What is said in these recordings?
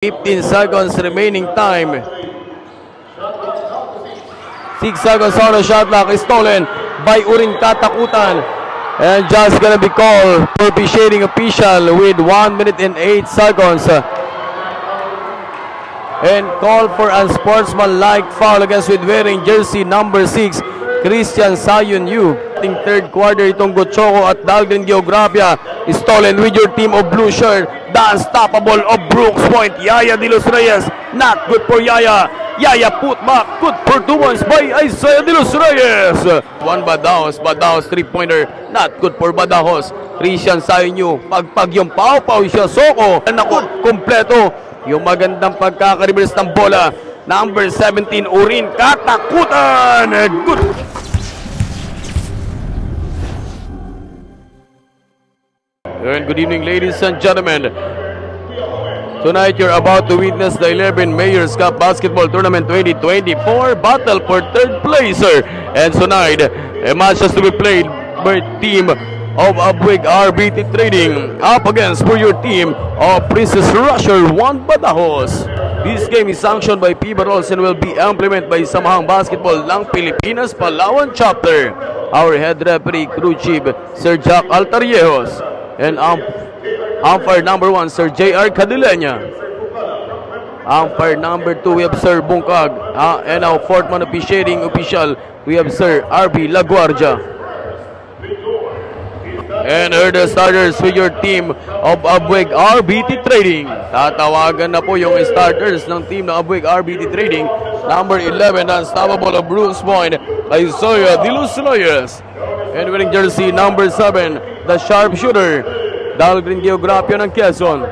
15 seconds remaining time. 6 seconds on the shot clock is stolen by Uring Katakutan. And just gonna be called for officiating official with 1 minute and 8 seconds. And call for unsportsmanlike foul against with wearing jersey number 6, Christian Sayon Yu. Third quarter itong Gochoco at Dahlgren Geografia is stolen with your team of blue shirt. The unstoppable of Brooks Point, Yaya De Los Reyes. Not good for Yaya. Yaya put back. Good for 2 points by Isaiah De Los Reyes. One Badajoz 3-pointer. Not good for Badajoz. Christian Sayon Yu. Pagpag yung pau-pau siya. Soko. Naku, kompleto. Yung magandang pagkaka-reverse ng bola. Number 17, Uring Katakutan. Good. And good evening, ladies and gentlemen. Tonight, you're about to witness the 11 Mayor's Cup Basketball Tournament 2024 battle for third placer. And tonight, a match has to be played by team of Abweg RBT Trading up against for your team of Princess Rusher 1 Badajoz. This game is sanctioned by FIBA rules and will be implemented by Samahang Basketball ng Pilipinas Palawan Chapter. Our head referee, crew chief, Sir Jack Altarejos. And umpire number 1, Sir J.R. Cadilena. Umpire number 2, we have Sir Bungkag. And our fourth man officiating official, we have Sir R.B. Laguardia. And here the starters with your team of Abweg RBT Trading. Tatawagan na po yung starters ng team ng Abweg RBT Trading. Number 11, unstoppable of Bruce Point, Isaiah De Los Reyes. And wearing jersey number 7, the sharpshooter, Dahlgren Geografia ng Quezon.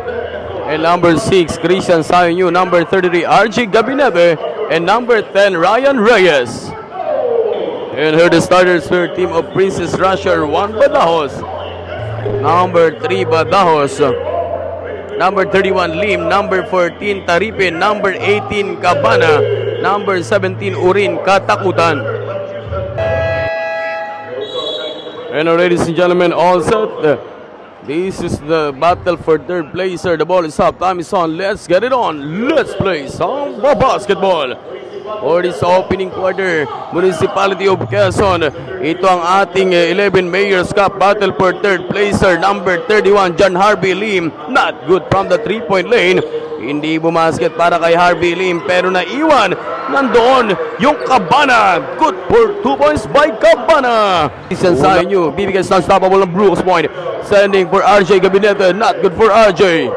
And number 6, Christian Sayon Yu. Number 33, RJ Gabinete. And number 10, Ryan Reyes. And here the starters for team of Princess Rusher 1 Badajoz. Number 3, Badajoz. Number 31, Lim. Number 14, Taripin. Number 18, Cabana. Number 17, Uring Katakutan. And ladies and gentlemen, all set. This is the battle for third placer. The ball is up. Time is on. Let's get it on. Let's play some basketball. For this opening quarter, Municipality of Quezon. Ito ang ating 11 Mayor's Cup battle for third placer. Number 31, John Harvey Lim. Not good from the 3-point lane. Hindi bumasket para kay Harvey Lim, pero naiwan. Nandoon yung Cabana. Good for 2 points by Cabana. Christian Sayon Yu, bibigay sa unstoppable ng Brooks Point. Sending for RJ Gabinete. Not good for RJ.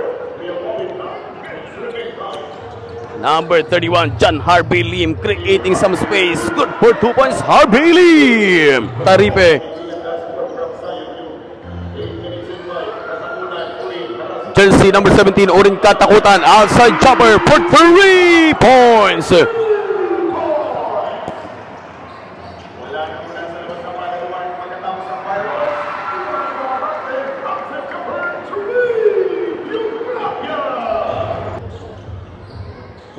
Number 31, John Harvey Lim, creating some space. Good for 2 points, Harvey Lim. Taripe. Jersey number 17, Uring Katakutan. Outside jumper for 3 points.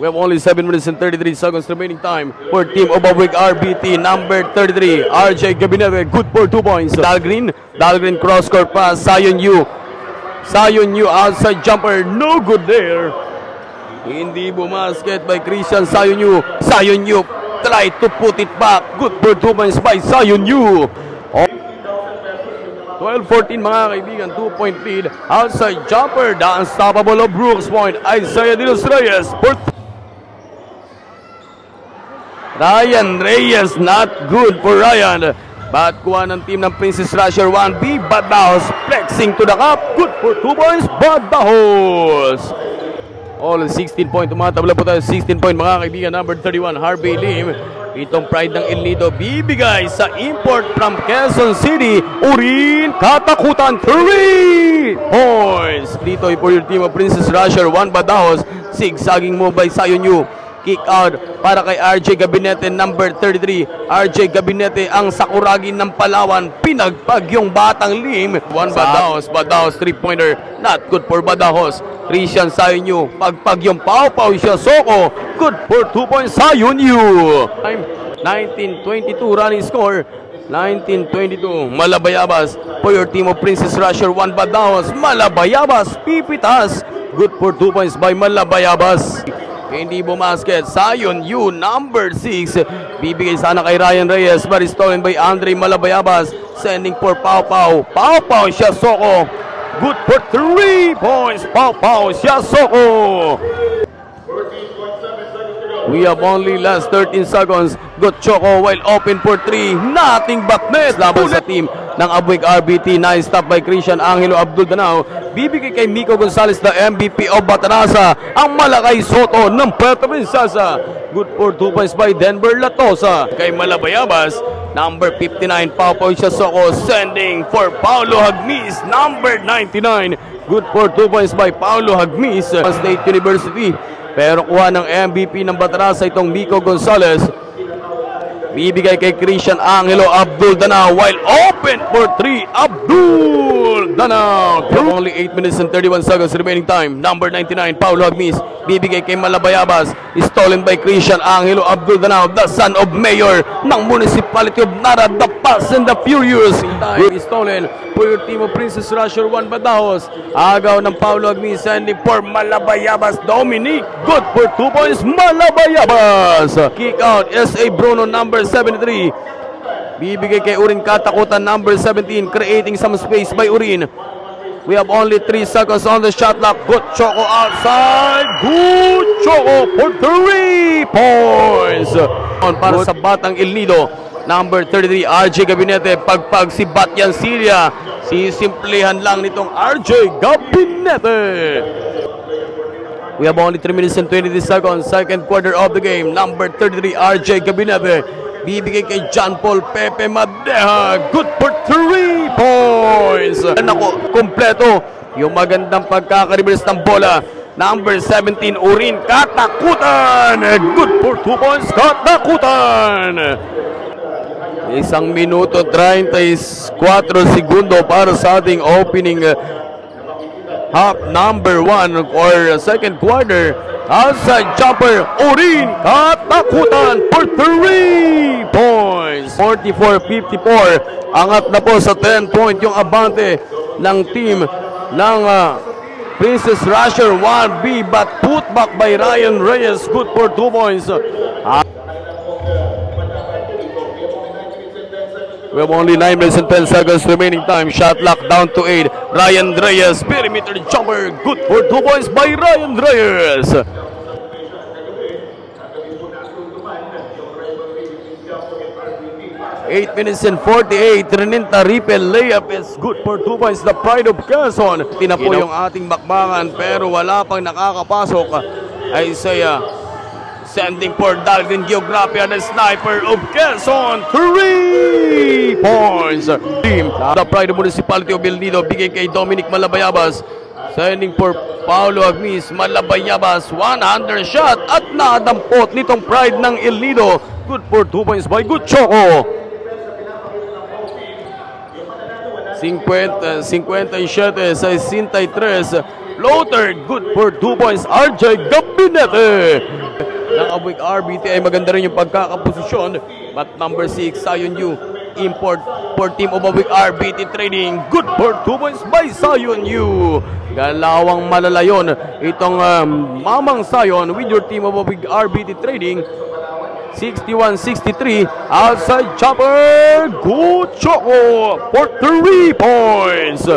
We have only 7 minutes and 33 seconds remaining time for team of Abweg RBT. Number 33, RJ Gabinete. Good for 2 points. Dahlgren cross-court pass. Sayon Yu outside jumper. No good there. Hindi bumasket by Christian Sayon Yu. Sayon Yu try to put it back. Good for 2 points by Sayon Yu. 12-14 mga kaibigan, 2-point lead. Outside jumper, the unstoppable of Brooks Point, Isaiah De Los Reyes. Ryan Reyes, not good for Ryan. But kuha ng team ng Princess Rusher 1B, Badajoz flexing to the cup. Good for 2 points, Badajoz. All 16 point, tumatabla po tayo 16 point mga kaibigan. Number 31, Harvey Lim. Itong pride ng El Nido, bibigay sa import from Quezon City, Uring Katakutan, 3 points. Dito for your team of Princess Rusher 1 Badajoz. Zigzagging move by Sayon Yu. Kick out para kay RJ Gabinete, number 33. RJ Gabinete ang sakuragin ng Palawan. Pinagpag yung batang Lim. 1 Badajoz 3-pointer. Not good for Badajoz. Christian Sayon Yu. Pagpag yung pau-pau siya. Soko. Good for 2 points. Sayon Yu. 19-22 running score. 19-22. Malabayabas for your team of Princess Rusher 1 Badajoz. Malabayabas. Pipitas. Good for 2 points by Malabayabas. Hindi bumasket. Zion Yu, number 6. Bibigay sana kay Ryan Reyes, but stolen by Andre Malabayabas. Sending for Pau Pau. Pau Pau Siasoko. Good for 3 points. Pau Pau Siasoko. We have only last 13 seconds. Good Choco while open for 3. Nothing but net. Laban sa team ng Abuig RBT. Nice stop by Christian Angelo Abdul Danao. Bibigay kay Miko Gonzalez, the MVP of Batanasa. Ang Malakay Soto ng Puerto Princesa. Good for 2 points by Denver Latosa. Kay Malabayabas, number 59, Paupoy Siasoko. Sending for Paulo Hagmis, number 99. Good for 2 points by Paulo Hagmis. State University. Pero kuha ng MVP ng Batanasa itong Miko Gonzalez. Bibigay kay Christian Angelo Abdul Danao while open for 3. Abdul Danao. Only 8 minutes and 31 seconds remaining time. Number 99, Paulo Hagmis. Bibigay kay Malabayabas. Stolen by Christian Angelo Abdul Danao, the son of Mayor ng Municipality of Nara, the Fast and the Furious. Time stolen for your team of Princess Rusher 1 Badajos. Agaw ng Paulo Hagmis, sending for Malabayabas. Dominic, good for 2 points. Malabayabas. Kick out, S.A. Bruno, number 73. Bibigay kay Urin Katakutan, number 17, creating some space by Urin. We have only 3 seconds on the shot clock. Good Choco outside. Good Choco for 3 points. Para sa Batang El Nido, number 33, RJ Gabinete. Pagpag si Batyan Syria. Sisimplihan lang nitong RJ Gabinete. We have only 3 minutes and 23 seconds. Second quarter of the game. Number 33, RJ Gabinete. Bibigay kay John Paul Pepe Madeja. Good for 3 points. Nako, kompleto yung magandang pagkakaribilis ng bola. Number 17, Urin Katakutan. Good for 2 points. Katakutan. 1 minuto 34 segundo para sa ating opening half. Number 1 or second quarter. Outside jumper, Urin Katakutan for 3 points. 44-54. Angat na po sa 10 point yung abante ng team ng Princess Rusher 1B, but put back by Ryan Reyes. Good for 2 points. We have only 9 minutes and 10 seconds remaining time. Shot clock down to 8. Ryan Reyes, perimeter jumper. Good for 2 points by Ryan Reyes. 8 minutes and 48. Reninta Ripel layup is good for 2 points. The pride of Quezon. Tinapo yung ating bakbakan pero wala pang nakakapasok. Isaiah sending for Dalvin Geograpia, the sniper of Quezon. 3 points. Team, the pride of Municipality of El Nido. Bigay kay Dominic Malabayabas. Sending for Paulo Hagmis. Malabayabas. 100 shot at nadampot nitong pride ng El Nido. Good for 2 points by Good Choco. 57 sa 63. Floater. Good for 2 points. RJ Gabinete. Ng Abuig RBT ay maganda rin yung pagkakaposisyon. But number 6, Zion Yu. Import for team of Abuig RBT Trading. Good for 2 points by Zion Yu. Galawang malalayon itong Mamang Zion with your team of Abuig RBT Trading. 61-63. Outside jumper. Good Choco for 3 points.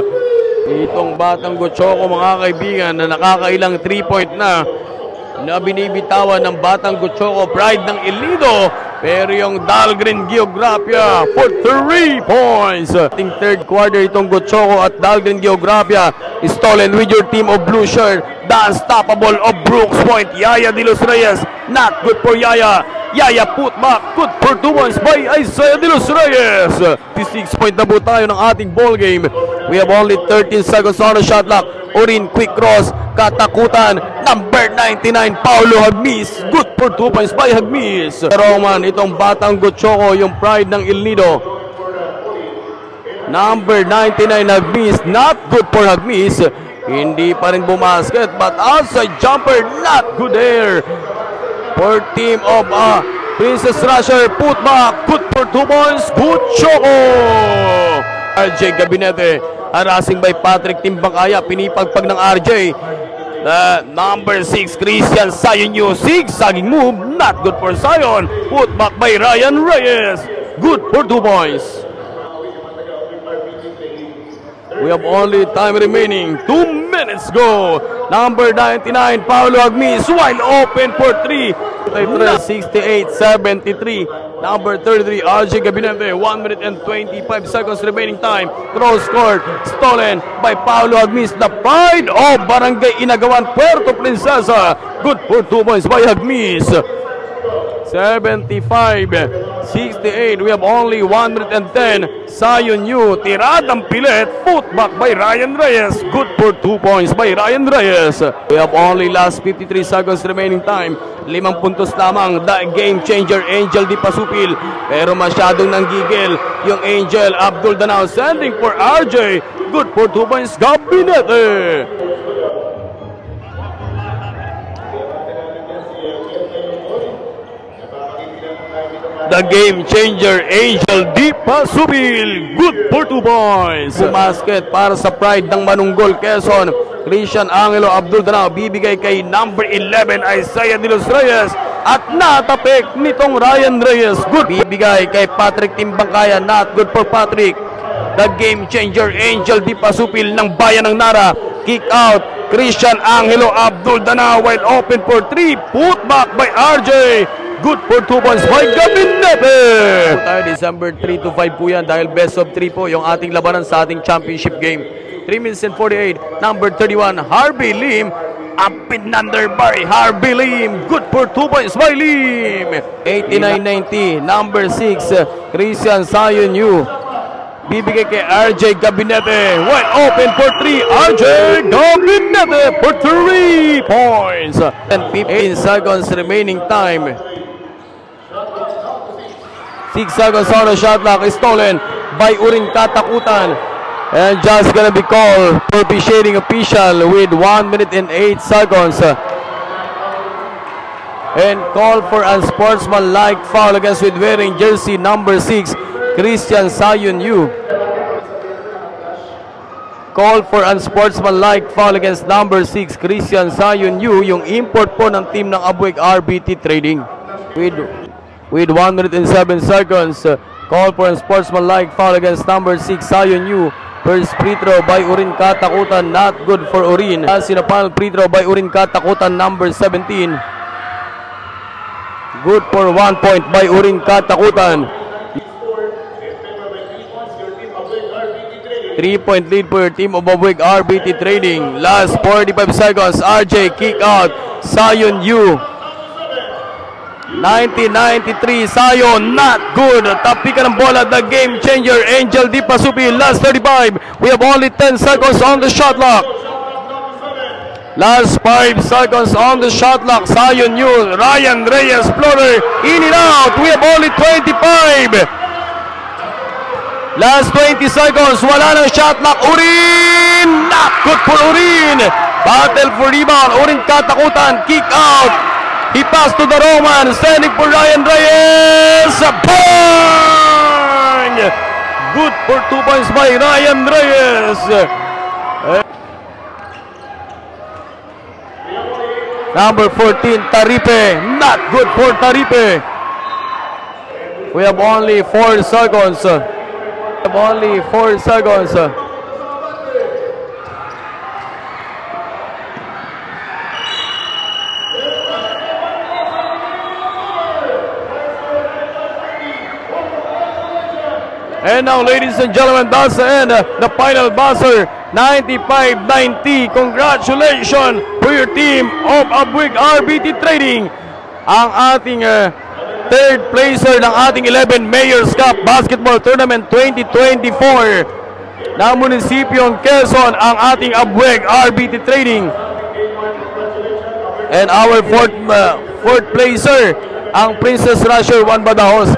Itong batang Good Choco, mga kaibigan, na nakakailang 3-point na binibitawan ng batang Good Choco, pride ng El Nido. Pero yung Dahlgren Geograpia for 3 points. Ating third quarter itong Good Choco at Dahlgren Geograpia is stolen with your team of blue shirt. The unstoppable of Brooks Point. Yaya De Los Reyes. Not good for Yaya. Yaya put back. Good for 2 points by Isaiah De Los Reyes. 56 point na po tayo ng ating ball game. We have only 13 seconds on the shot clock. Urin, quick cross. Katakutan. Number 99, Paulo Hagmis. Good for 2 points by Hagmis. Pero man, itong batang Good Choco, yung pride ng El Nido. Number 99, Hagmis. Not good for Hagmis. Hindi pa rin bumasket. But outside jumper, not good there. For team of Princess Rusher, put back. Good for 2 points. Good Choco. RJ Gabinete. Harassing by Patrick Timbangaya. Pinipagpag ng RJ. The number 6, Christian Zion Yu. Zigzagging move, not good for Zion. Put back by Ryan Reyes. Good for 2 points. We have only time remaining. 2 minutes go. Number 99, Paulo Agmis, wide open for 3. 68-73. Number 33, RJ Gabinete. 1 minute and 25 seconds remaining time. Cross court, stolen by Paulo Agmis. The pride of Barangay Inagawan, Puerto Princesa. Good for 2 points by Agmis. 75-68. We have only 1 minute and 10. Zion Yu, tiradang pilit. Put back by Ryan Reyes. Good for 2 points by Ryan Reyes. We have only last 53 seconds remaining time. 5 puntos lamang. The game changer, Angel Di Pasupil. Pero masyadong nanggigil yung Angel. Abdul Danao sending for RJ. Good for 2 points, Gabinete. The game changer, Angel Di Pasupil. Good for 2 points. Basket para sa pride ng Manunggol, Quezon. Christian Angelo Abdul Danao bibigay kay number 11, Isaiah De Los Reyes. At natapik nitong Ryan Reyes. Good. Bibigay kay Patrick Timbangkaya. Not good for Patrick. The game changer, Angel Di Pasupil ng Bayan ng Nara. Kick out, Christian Angelo Abdul Danao. Wide open for 3. Put back by RJ. Good for 2 points by Gabinete. December 3 to 5 po yan dahil best of 3 po yung ating labanan sa ating championship game. 3 minutes and 48. Number 31, Harvey Lim. Up in under by Harvey Lim. Good for 2 points by Lim. 89-90. Number 6, Christian Zion Yu. Bibigay kay RJ Gabinete. Wide open for 3. RJ Gabinete for 3 points. And 15 seconds remaining time. 6 seconds on the shot clock is stolen by Uring Katakutan. And just gonna be called for officiating official with 1 minute and 8 seconds. And call for unsportsmanlike foul against with wearing jersey number 6, Christian Zion Yu. Call for unsportsmanlike foul against number 6, Christian Zion Yu, yung import po ng team ng Abueg RBT Trading. With 1 minute and 7 seconds, call for unsportsmanlike foul against number 6, Zion Yu. First free throw by Urin Katakutan, not good for Urin. As in a final free throw by Urin Katakutan, number 17. Good for 1 point by Urin Katakutan. 3-point lead for your team of Abueg RBT Trading. Last 45 seconds, RJ kick out, Zion Yu. 1993, Zion, not good. Tapikan ng bola, the game changer, Angel Di Pasupil. Last 35. We have only 10 seconds on the shot clock. Last 5 seconds on the shot clock. Zion Yu, Ryan Reyes, floater, in and out. We have only 25. Last 20 seconds, wala ng shot clock. Urin, not good for Urin. Battle for rebound, Urin Katakutan, kick out. He passed to the Roman, sending for Ryan Reyes. Bang! Good for 2 points by Ryan Reyes. Number 14, Taripe. Not good for Taripe. We have only 4 seconds. We have only 4 seconds. And now, ladies and gentlemen, that's the end. The final buzzer, 95-90. Congratulations for your team of Abueg RBT Trading. Ang ating third placer ng ating 11 Mayor's Cup Basketball Tournament 2024 na munisipyong Quezon, ang ating Abueg RBT Trading. And our fourth placer, ang Princess Rusher 1 Badajoz.